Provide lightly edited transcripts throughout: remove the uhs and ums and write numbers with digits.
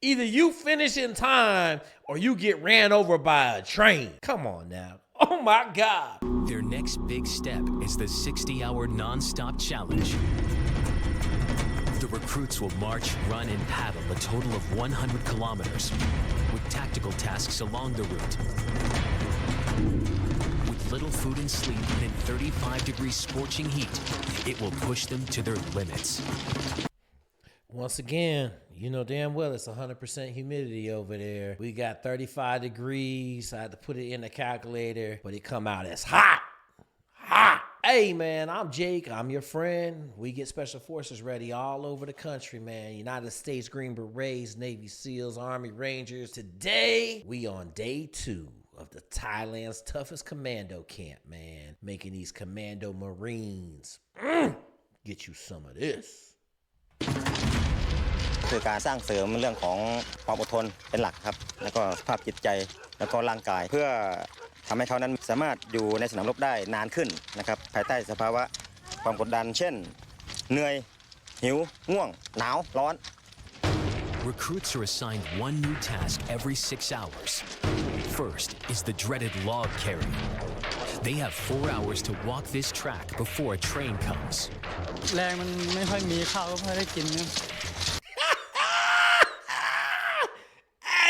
Either you finish in time or you get ran over by a train. Come on now. Oh my God. Their next big step is the 60-hour non-stop challenge. The recruits will march, run, and paddle a total of 100 kilometers with tactical tasks along the route. With little food and sleep and in 35-degree scorching heat, it will push them to their limits. Once again, you know damn well it's 100% humidity over there. We got 35 degrees. I had to put it in the calculator, but it come out as hot. Hot. Hey, man, I'm Jake. I'm your friend. We get special forces ready all over the country, man. United States Green Berets, Navy SEALs, Army Rangers. Today, we on day 2 of the Thailand's toughest commando camp, man. Making these commando Marines get you some of this. คือการสร้างเสริมเรื่องของความอดทนเป็นหลักครับแล้วก็สภาพจิตใจแล้วก็ร่างกายเพื่อทำให้เขานั้นสามารถอยู่ในสนามรบได้นานขึ้นนะครับภายใต้สภาวะความกดดันเช่นเหนื่อยหิวง่วงหนาวร้อน Recruits are assigned one new task every 6 hours. First is the dreaded log carry. They have 4 hours to walk this track before a train comes. แรงมันไม่ค่อยมีข้าวก็ไม่ได้กินนะ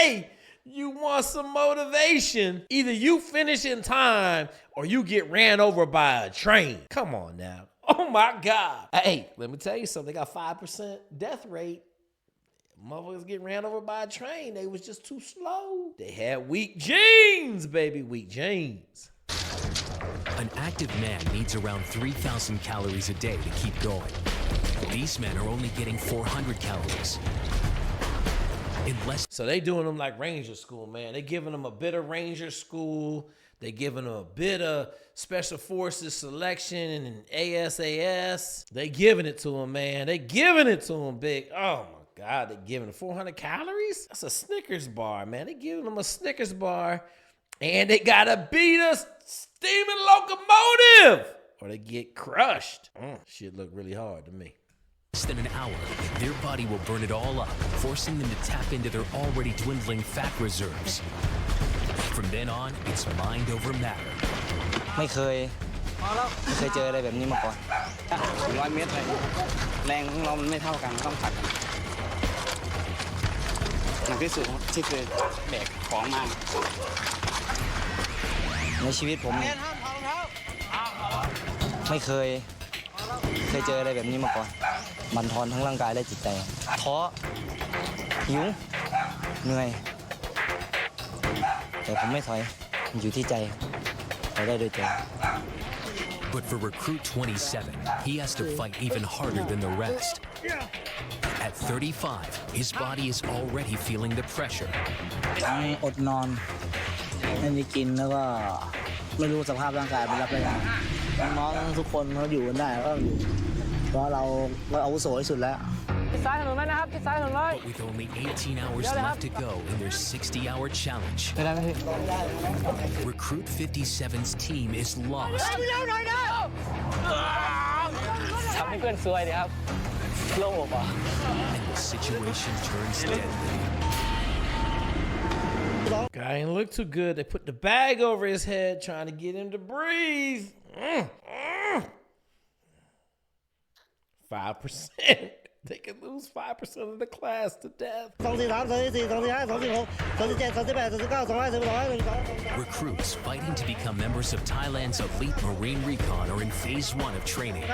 Hey, you want some motivation? Either you finish in time or you get ran over by a train. Come on now. Oh my God. Hey, let me tell you something. They got 5% death rate. Motherfuckers get ran over by a train. They was just too slow. They had weak genes, baby. Weak genes. An active man needs around 3,000 calories a day to keep going. These men are only getting 400 calories. So they doing them like Ranger School, man. They giving them a bit of Ranger School. They giving them a bit of Special Forces Selection and ASAS. They giving it to them, man. They giving it to them big. Oh my God, they giving them 400 calories? That's a Snickers bar, man. They giving them a Snickers bar. And they gotta beat a steaming locomotive or they get crushed. Shit look really hard to me. Less than an hour, their body will burn it all up, forcing them to tap into their already dwindling fat reserves. From then on, it's mind over matter. ไม่เคยเจออะไรแบบนี้มาก่อน100 เมตรแรงของเรามันไม่เท่ากันต้องผัดกันหนักที่สุดที่เคยแบกของมาในชีวิตผมไม่เคยเจออะไรแบบนี้มาก่อนบั่นทอนทั้งร่างกายและจิตใจท้อหิวเหนื่อยแต่ผมไม่ถอยอยู่ที่ใจไปได้ด้วยใจ But for recruit 27, he has to fight even harder than the rest. At 35, his body is already feeling the pressure. ทั้งอดนอนไม่มีกินแล้วก็ไม่รู้สภาพร่างกายมันรับได้ยังไงน้องทุกคนเขาอยู่กันได้ก็อยู่เพราะเราอาวุโสที่สุดแล้ว But with only 18 hours left to go in their 60-hour challenge, Recruit 57's team is lost. ทำให้เพื่อนซวยดิครับโลภอ่ะ And the situation turns deadly. Guy ain't look too good. They put the bag over his head trying to get him to breathe. 5%. They could lose 5% of the class to death. Recruits fighting to become members of Thailand's elite Marine Recon are in phase 1 of training.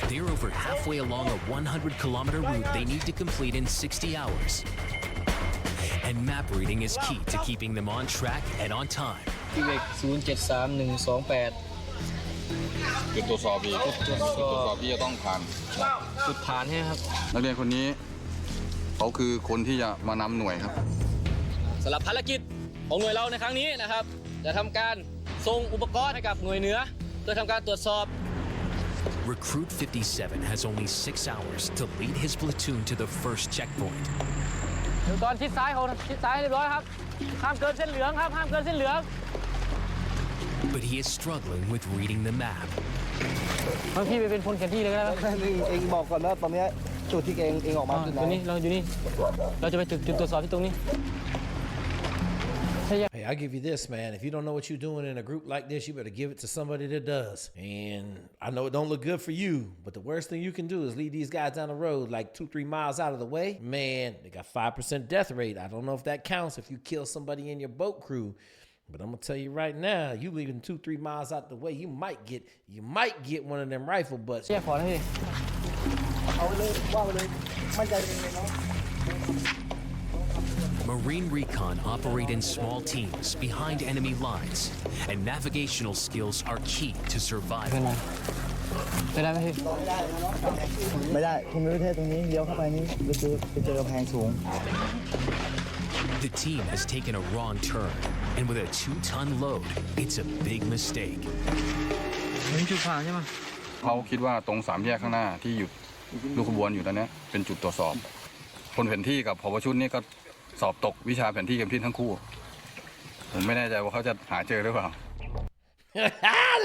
They're over halfway along a 100-kilometer route they need to complete in 60 hours. And map reading is key to keeping them on track and on time. จุดตรวจสอบอีกจุดตรวจสอบที่จะต้องผ่าน จุดผ่านใช่ไหมครับ นักเรียนคนนี้เขาคือคนที่จะมานำหน่วยครับ สำหรับภารกิจของหน่วยเราในครั้งนี้นะครับจะทำการส่งอุปกรณ์ให้กับหน่วยเหนือเพื่อทำการตรวจสอบ Recruit 57 has only 6 hours to lead his platoon to the first checkpoint. อุปกรณ์ทิศซ้ายของทิศซ้ายเรียบร้อยครับห้ามเกินเส้นเหลืองครับห้ามเกินเส้นเหลือง But he is struggling with reading the map. พี่ไปเป็นคนแผนที่เลยก็ได้ เองบอกก่อนนะตอนนี้ จุดที่เองออกมาจุดไหน ตรงนี้เราอยู่นี่เราจะไปจุดตรวจสอบที่ตรงนี้ Hey, I'll give you this, man. If you don't know what you're doing in a group like this, you better give it to somebody that does. And I know it don't look good for you, but the worst thing you can do is lead these guys down the road like 2-3 miles out of the way. Man, they got 5% death rate. I don't know if that counts if you kill somebody in your boat crew. But I'm gonna tell you right now, you leaving 2-3 miles out the way, you might get one of them rifle butts. แยกขอแล้วพี่ เอาไปเลยว่าไปเลยมั่นใจเองเลยเนาะ Marine recon operate in small teams behind enemy lines, and navigational skills are key to เป็น survival. ไรเป็นไรไหมพี่ ไม่ได้คุณไม่ได้เทศตรงนี้เลี้ยวเข้าไปนี้ไปเจอกำแพงสูง The team has taken a wrong turn, and with a 2-ton load, it's a big mistake. มีจุดผ่านใช่ไหม เขาคิดว่าตรง3 แยกข้างหน้าที่หยุดลูกขบวนอยู่ตอนนี้เป็นจุดตรวจสอบคนแผนที่กับผบชุดนี่ก็สอบตกวิชาแผนที่กันที่ทั้งคู่ผมไม่แน่ใจว่าเขาจะหาเจอหรือเปล่า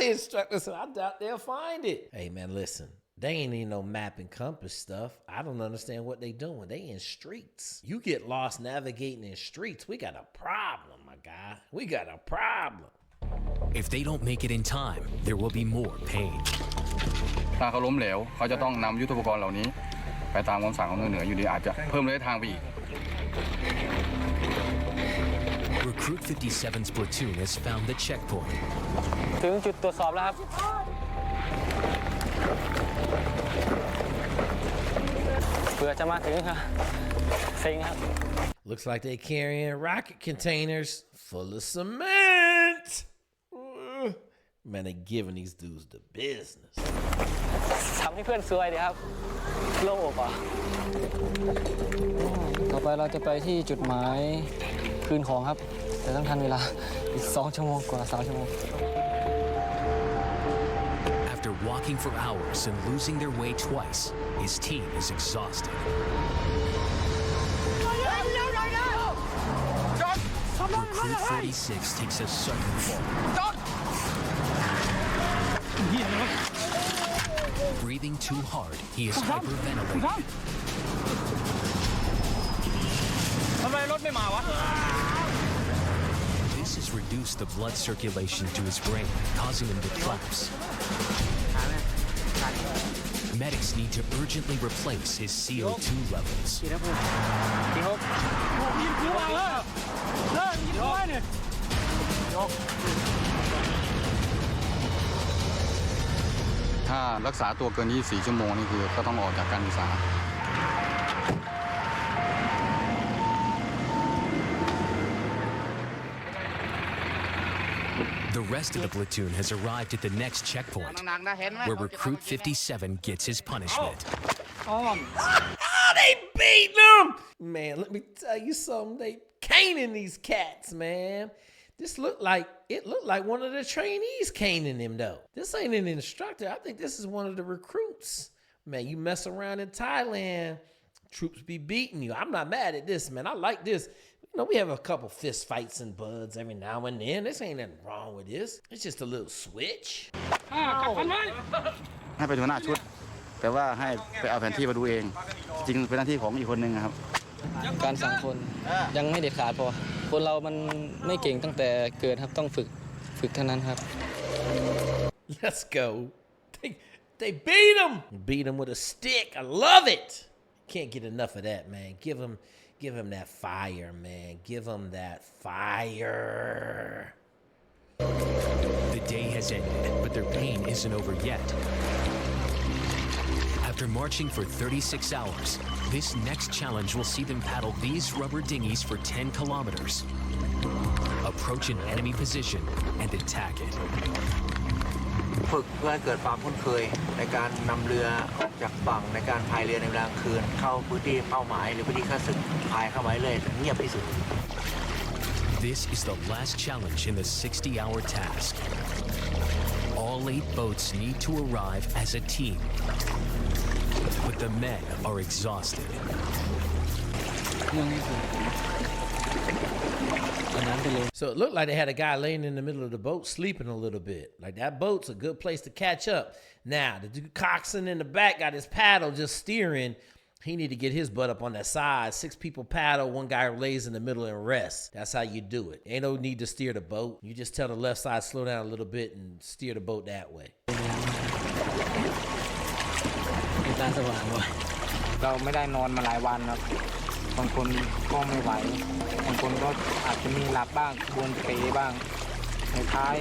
The instructor said, I doubt they'll find it. Hey, man, listen. They ain't need no map and compass stuff. I don't understand what they doing. They in streets. You get lost navigating in streets, we got a problem, my guy. We got a problem. If they don't make it in time, there will be more pain. ถ้าเขาล้มเหลวเขาจะต้องนำยุทโธปกรณ์เหล่านี้ไปตามคำสั่งของหน่วยเหนืออยู่ดีอาจจะเพิ่มระยะทางไปอีก Recruit 57's platoon has found the checkpoint. ถึงจุดตรวจสอบแล้วครับเผื่อจะมาถึงครับเซ็งครับ Looks like they carrying rocket containers full of cement. Man, they giving these dudes the business. ทำให้เพื่อนซวยดีครับโลภอ่ะต่อไปเราจะไปที่จุดหมายคืนของครับแต่ต้องทันเวลาอีก2 ชั่วโมงกว่า3 ชั่วโมง After walking for hours and losing their way twice, his team is exhausted. Recruit 46 takes a sudden fall. Breathing too hard, he is hyperventilating. ทำไมรถไม่มาวะ This has reduced the blood circulation to his brain, causing him to collapse. Medics need to urgently replace his CO2 levels. ถ้ารักษาตัวเกิน 24 ชั่วโมงนี่คือก็ต้องออกจากการศึกษา The rest of the platoon has arrived at the next checkpoint, where Recruit 57 gets his punishment. Oh, they beat them! Man, let me tell you something. They caning these cats, man. This looked like one of the trainees caning them though. This ain't an instructor. I think this is one of the recruits. Man, you mess around in Thailand, troops be beating you. I'm not mad at this, man. I like this. You know, we have a couple fist fights and buds every now and then. This ain't nothing wrong with this. It's just a little switch. ให้เป็นหัวหน้าชุดแต่ว่าให้ไปเอาแผนที่มาดูเองจริงเป็นหน้าที่ของอีกคนนึงครับ การสั่งคนยังไม่เด็ดขาดพอคนเรามันไม่เก่งตั้งแต่เกิดครับต้องฝึกเท่านั้นครับ Let's go. They beat him. Beat him with a stick. I love it. Can't get enough of that, man. Give him that fire, man. Give him that fire. The day has ended, but their pain isn't over yet. After marching for 36 hours, this next challenge will see them paddle these rubber dinghies for 10 kilometers, approach an enemy position, and attack it. ฝึกเพื่อให้เกิดความคุ้นเคยในการนำเรือออกจากฝั่งในการพายเรือในเวลากลางคืนเข้าพื้นที่เป้าหมายหรือพื้นที่ข้าศึกพายเข้าไว้เลยเงียบที่สุด This is the last challenge in the 60-hour task. All 8 boats need to arrive as a team, but the men are exhausted. So it looked like they had a guy laying in the middle of the boat sleeping a little bit. Like that boat's a good place to catch up. Now, the dude coxswain in the back got his paddle just steering, He need to get his butt up on that side. 6 people paddle, one guy lays in the middle and rests. That's how you do it. Ain't no need to steer the boat. You just tell the left side slow down a little bit and steer the boat that way. ตาสว่างเลยเราไม่ได้นอนมาหลายวันครับบางคนก็ไม่ไหวบางคนก็อาจจะมีหลับบ้างบนเป๋บ้างในท้าย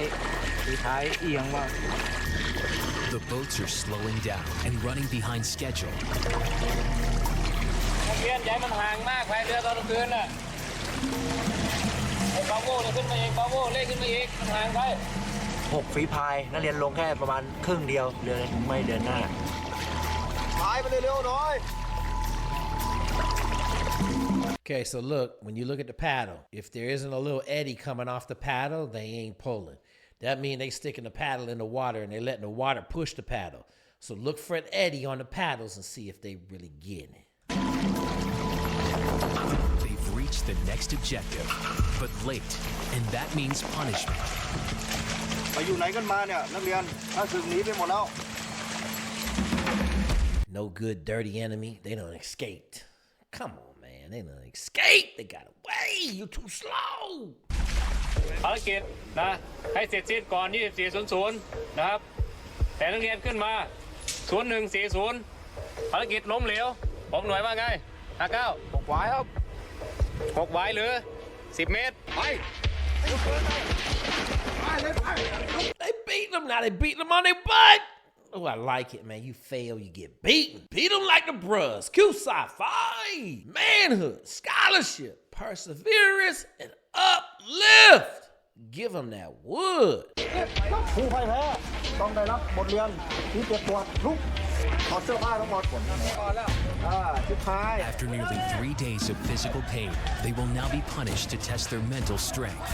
เอียงบ้าง The boats are slowing down and running behind schedule. เรียนย้ายมันห่างมากพายเรือตอนกลางคืนน่ะไอ้บาโว่เลยขึ้นมาเองบาโว่เล่ขึ้นมาอีกมันห่างไป6 ฝีพายนักเรียนลงแค่ประมาณครึ่งเดียวเรือไม่เดินหน้าพายไปเร็วๆหน่อย Okay, so look, when you look at the paddle, if there isn't a little eddy coming off the paddle, they ain't pulling. That means they sticking the paddle in the water and they letting the water push the paddle. So look for an eddy on the paddles and see if they really getting it. They've reached the next objective, but late, and that means punishment. ไปอยู่ไหนกันมาเนี่ยนักเรียนถ้าศึกหนีไปหมดแล้ว No good, dirty enemy. They done escaped. Come on, man. They done escaped. They got away. You too slow. ภารกิจนะให้เสร็จสิ้นก่อน 24:00 นะครับแต่นักเรียนขึ้นมา 01:40 ภารกิจล้มเหลวผมหน่วยว่าไง59 6 หวายครับ6 หวายหรือ10 เมตรไป They beat them. Now they beat them on their butt. Oh, I like it, man. You fail, you get beaten. Beat them like the bros. Q-Sci-Fi. Manhood, scholarship, perseverance, and uplift. Give them that wood. ผู้พ่ายแพ้ต้องได้รับบทเรียนที่เจ็บปวดลุกถอดเสื้อผ้าทั้งหมดสุดท้าย After nearly 3 days of physical pain, they will now be punished to test their mental strength.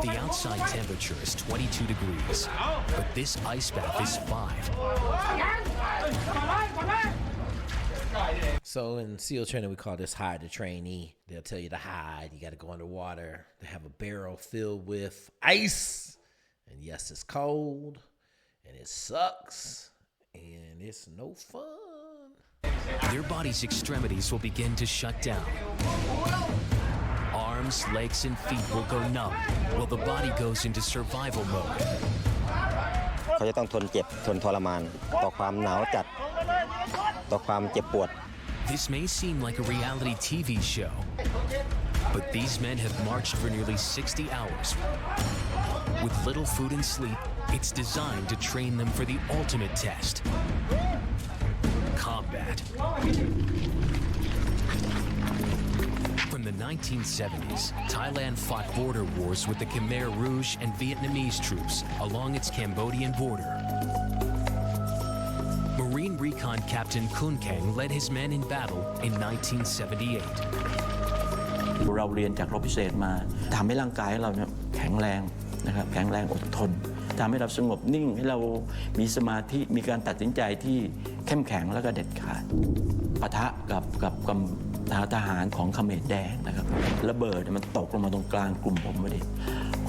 The outside temperature is 22 degrees, but this ice bath is 5. So in SEAL training, we call this hide the trainee. They'll tell you to hide. You got to go underwater. They have a barrel filled with ice. And yes, it's cold. And it sucks. And it's no fun. Their body's extremities will begin to shut down. Arms, legs, and feet will go numb while the body goes into survival mode. เขาจะต้องทนเจ็บทนทรมานต่อความหนาวจัดต่อความเจ็บปวด This may seem like a reality TV show, but these men have marched for nearly 60 hours. With little food and sleep, it's designed to train them for the ultimate test: combat. From the 1970s, Thailand fought border wars with the Khmer Rouge and Vietnamese troops along its Cambodian border. Marine Recon Captain Kun Kang led his men in battle in 1978. เราเรียนจากรบพิเศษมาทำให้ร่างกายเราเนี่ยแข็งแรงนะครับแข็งแรงอดทนทำให้เราสงบนิ่งให้เรามีสมาธิมีการตัดสินใจที่เข้มแข็งแล้วก็เด็ดขาดปะทะกับทหารของเขมรแดงนะครับระเบิดมันตกลงมาตรงกลางกลุ่มผมพอดี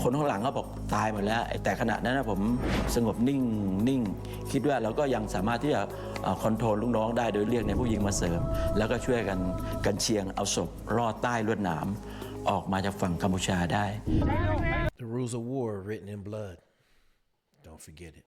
คนข้างหลังก็บอกตายหมดแล้วแต่ขณะนั้นผมสงบนิ่งคิดว่าเราก็ยังสามารถที่จะคอนโทรลลูกน้องได้โดยเรียกในผู้หญิงมาเสริมแล้วก็ช่วยกันเชียงเอาศพรอดใต้ลวดหนามออกมาจากฝั่งกัมพูชาได้ The rules of war are written in blood. Don't forget it.